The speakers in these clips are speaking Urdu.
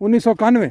1991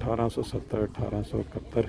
1870 1871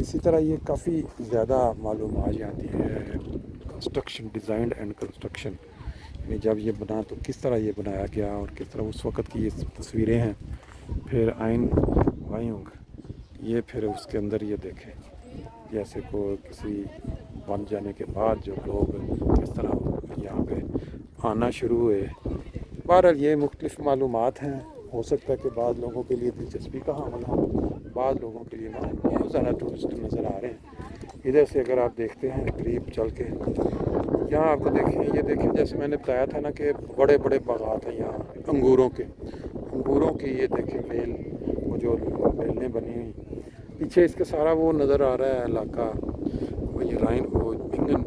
اسی طرح یہ کافی زیادہ معلومات آتی ہے کنسٹرکشن، ڈیزائن اینڈ کنسٹرکشن، یعنی جب یہ بنا تو کس طرح یہ بنایا گیا اور کس طرح اس وقت کی یہ تصویریں ہیں. پھر آئین وائیونگ، یہ پھر اس کے اندر یہ دیکھیں جیسے کوئی کسی بن جانے کے بعد جو لوگ کس طرح یہاں پہ آنا شروع ہوئے. بہرحال یہ مختلف معلومات ہیں. ہو سکتا ہے کہ بعض لوگوں کے لیے دلچسپی کا حامل ہو، بعض لوگوں کے لیے بہت زیادہ ٹورسٹ نظر آ رہے ہیں. ادھر سے اگر آپ دیکھتے ہیں قریب چل کے، یہاں آپ کو دیکھیں، یہ دیکھیں جیسے میں نے بتایا تھا نا کہ بڑے بڑے باغات ہیں یہاں انگوروں کی. یہ دیکھیں بیل، وہ جو بیلیں بنی ہوئی پیچھے اس کے سارا وہ نظر آ رہا ہے علاقہ، وہ یہ رائن، وہ بنگن،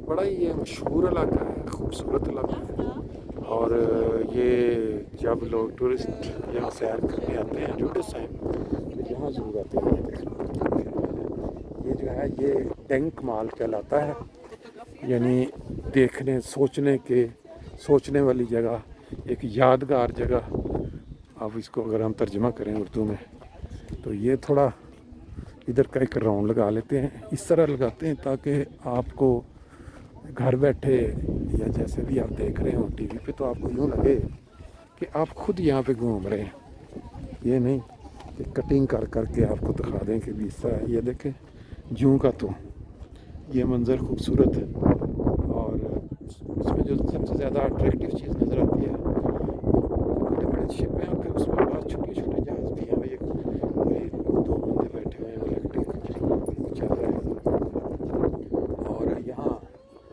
بڑا ہی یہ مشہور علاقہ ہے، خوبصورت علاقہ ہے. اور یہ جب لوگ ٹورسٹ یہاں سیر کرنے آتے ہیں روڈس ہیں تو یہاں ضرور آتے ہیں. یہ جو ہے یہ ڈینک مال کہلاتا ہے، یعنی دیکھنے سوچنے والی جگہ، ایک یادگار جگہ. اب اس کو اگر ہم ترجمہ کریں اردو میں تو یہ تھوڑا ادھر کا ایک راؤنڈ لگا لیتے ہیں. اس طرح لگاتے ہیں تاکہ آپ کو گھر بیٹھے یا جیسے بھی آپ دیکھ رہے ہوں ٹی وی پہ تو آپ کو یوں لگے کہ آپ خود یہاں پہ گھوم رہے ہیں. یہ نہیں کہ کٹنگ کر کے آپ کو دکھا دیں کہ بھی اس طرح. یہ دیکھیں جوں کا تو یہ منظر خوبصورت ہے. اور اس میں جو سب سے زیادہ اٹریکٹیو چیز نظر آتی ہے بڑے بڑے شپ ہیں، اور پھر اس میں بہت چھوٹے چھوٹے جہاز بھی ہیں. یہ دو بندے بیٹھے ہوئے ہیں الیکٹرک چل رہے ہیں. اور یہاں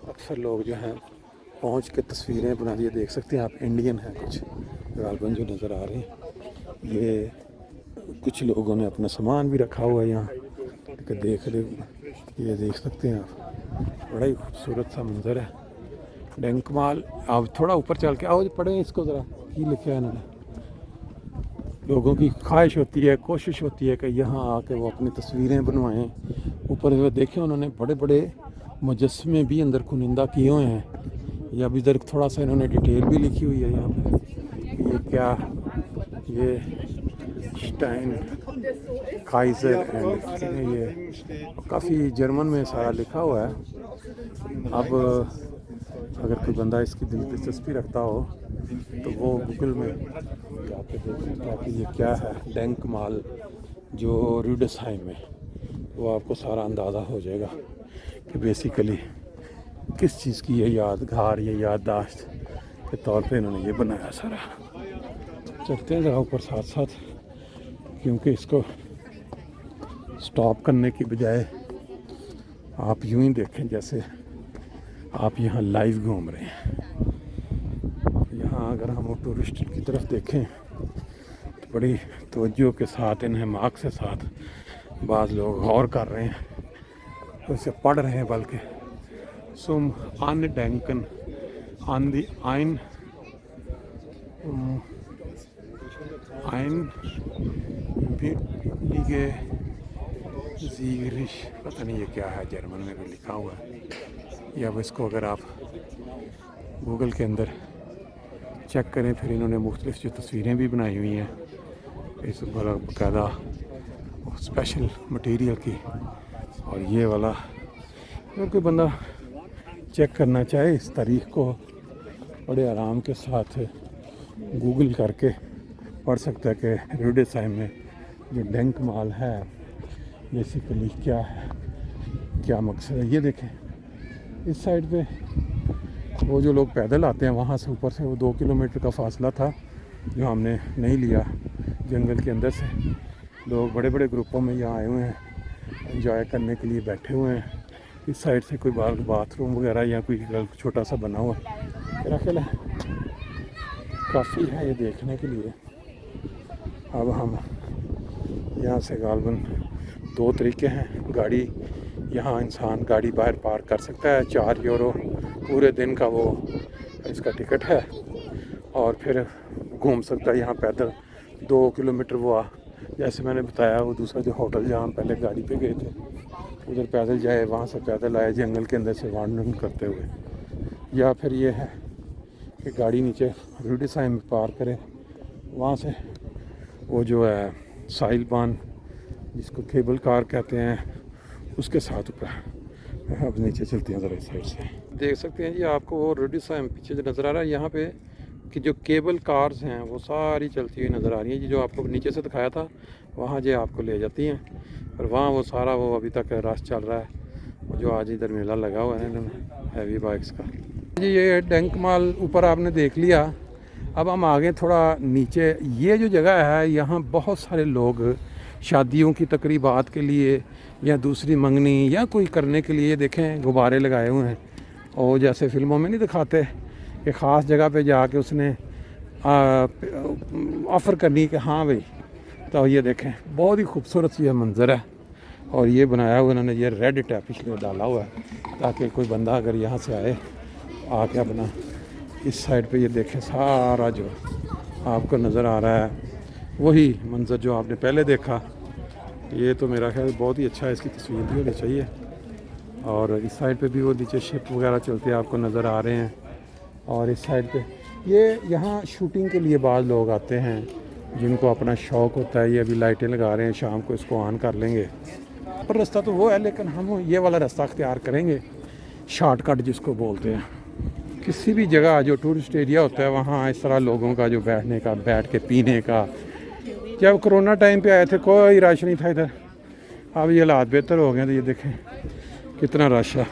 اکثر لوگ جو ہیں پہنچ کے تصویریں بنا دیے. دیکھ سکتے ہیں آپ انڈین ہیں کچھ غالباً جو نظر آ رہے ہیں. یہ کچھ لوگوں نے اپنا سامان بھی رکھا ہوا ہے یہاں کہ دیکھ لیں. یہ دیکھ سکتے ہیں آپ، بڑا ہی خوبصورت سا منظر ہے. ڈینک مال. آپ تھوڑا اوپر چل کے آؤ، پڑھیں اس کو ذرا، یہ لکھا ہے انہوں نے. لوگوں کی خواہش ہوتی ہے، کوشش ہوتی ہے کہ یہاں آ کے وہ اپنی تصویریں بنوائیں. اوپر جو دیکھیں انہوں نے بڑے بڑے مجسمے بھی اندر کنندہ کیے ہوئے ہیں. یا اب ادھر تھوڑا سا انہوں نے ڈیٹیل بھی لکھی ہوئی ہے یہاں پہ. یہ کیا، یہ شٹائن کائزر اینڈ، یہ کافی جرمن میں سارا لکھا ہوا ہے. اب اگر کوئی بندہ اس کی دلچسپی رکھتا ہو تو وہ گوگل میں جا کے دیکھ سکتا ہے کہ یہ کیا ہے. ڈینک مال جو ریڈسہائم میں، وہ آپ کو سارا اندازہ ہو جائے گا کہ بیسیکلی کس چیز کی یہ یادگار، یہ یادداشت کے طور پہ انہوں نے یہ بنایا سارا. چلتے ہیں ذرا اوپر ساتھ ساتھ، کیونکہ اس کو سٹاپ کرنے کی بجائے آپ یوں ہی دیکھیں جیسے آپ یہاں لائیو گھوم رہے ہیں. یہاں اگر ہم ٹورسٹ کی طرف دیکھیں تو بڑی توجہ کے ساتھ، انہماک سے ساتھ بعض لوگ غور کر رہے ہیں، اسے پڑھ رہے ہیں. بلکہ سم ان ڈینکن آن دی آئین لیگے زیگرش، پتہ نہیں یہ کیا ہے، جرمن میں بھی لکھا ہوا ہے. یا اب اس کو اگر آپ گوگل کے اندر چیک کریں، پھر انہوں نے مختلف جو تصویریں بھی بنائی ہوئی ہیں اس باقاعدہ اسپیشل مٹیریل کی. اور یہ والا اگر کوئی بندہ چیک کرنا چاہے اس تاریخ کو، بڑے آرام کے ساتھ گوگل کر کے پڑھ سکتا ہے کہ ریڈسہائم میں جو ڈینک مال ہے بیسیکلی کیا ہے، کیا مقصد ہے. یہ دیکھیں اس سائڈ پہ وہ جو لوگ پیدل آتے ہیں، وہاں سے اوپر سے وہ 2 کلومیٹر کا فاصلہ تھا جو ہم نے نہیں لیا. جنگل کے اندر سے لوگ بڑے بڑے گروپوں میں یہاں آئے ہوئے ہیں، انجوائے کرنے کے لیے بیٹھے ہوئے ہیں. اس سائڈ سے کوئی باتھ روم وغیرہ یا کوئی چھوٹا سا بنا ہوا میرا خیال ہے کافی ہے یہ دیکھنے کے لیے. اب ہم یہاں سے غالباً 2 طریقے ہیں. گاڑی، یہاں انسان گاڑی باہر پارک کر سکتا ہے، 4 یورو پورے دن کا وہ اس کا ٹکٹ ہے. اور پھر گھوم سکتا ہے یہاں پیدل 2 کلومیٹر. وہ جیسے میں نے بتایا وہ دوسرا جو ہوٹل جہاں ہم پہلے گاڑی پہ گئے تھے ادھر پیدل جائے، وہاں سے پیدل آئے جنگل کے اندر سے وانڈرنگ کرتے ہوئے. یا پھر یہ ہے کہ گاڑی نیچے ریڈسہائم میں پارک کرے، وہاں سے وہ جو ہے ساحل بان جس کو کیبل کار کہتے ہیں اس کے ساتھ اوپر اب نیچے چلتے ہیں ذرا اس سائڈ سے. دیکھ سکتے ہیں جی آپ کو وہ روڈیسم پیچھے جو نظر آ رہا ہے یہاں پہ کہ جو کیبل کارز ہیں وہ ساری چلتی ہوئی نظر آ رہی ہیں جی. جو آپ کو نیچے سے دکھایا تھا وہاں جو آپ کو لے جاتی ہیں اور وہاں وہ سارا وہ ابھی تک رش چل رہا ہے جو آج ادھر میلہ لگا ہوا ہے انہوں نے ہیوی بائکس کا. جی یہ ڈینک مال اوپر آپ نے دیکھ لیا. اب ہم آگے تھوڑا نیچے. یہ جو جگہ ہے یہاں بہت سارے لوگ شادیوں کی تقریبات کے لیے یا دوسری منگنی یا کوئی کرنے کے لیے دیکھیں غبارے لگائے ہوئے ہیں اور جیسے فلموں میں نہیں دکھاتے کہ خاص جگہ پہ جا کے اس نے آفر کرنی کہ ہاں بھائی. تو یہ دیکھیں بہت ہی خوبصورت یہ منظر ہے اور یہ بنایا ہوا انہوں نے یہ ریڈ ٹیپش میں ڈالا ہوا ہے تاکہ کوئی بندہ اگر یہاں سے آئے آ کے اپنا اس سائڈ پہ یہ دیکھیں سارا جو آپ کو نظر آ رہا ہے وہی منظر جو آپ نے پہلے دیکھا. یہ تو میرا خیال بہت ہی اچھا ہے. اس کی تصویر بھی ہونی چاہیے. اور اس سائڈ پہ بھی وہ نیچے شپ وغیرہ چلتے آپ کو نظر آ رہے ہیں. اور اس سائڈ پہ یہ یہاں شوٹنگ کے لیے بعض لوگ آتے ہیں جن کو اپنا شوق ہوتا ہے. یہ ابھی لائٹیں لگا رہے ہیں شام کو اس کو آن کر لیں گے. پر رستہ تو وہ ہے لیکن ہم یہ والا رستہ اختیار کریں گے شارٹ کٹ جس کو بولتے ہیں. کسی بھی جگہ جو ٹورسٹ ایریا ہوتا ہے وہاں اس طرح لوگوں کا جو بیٹھنے کا بیٹھ کے پینے کا. جب کرونا ٹائم پہ آئے تھے کوئی رش نہیں تھا ادھر. اب یہ حالات بہتر ہو گئے تو یہ دیکھیں کتنا رش ہے.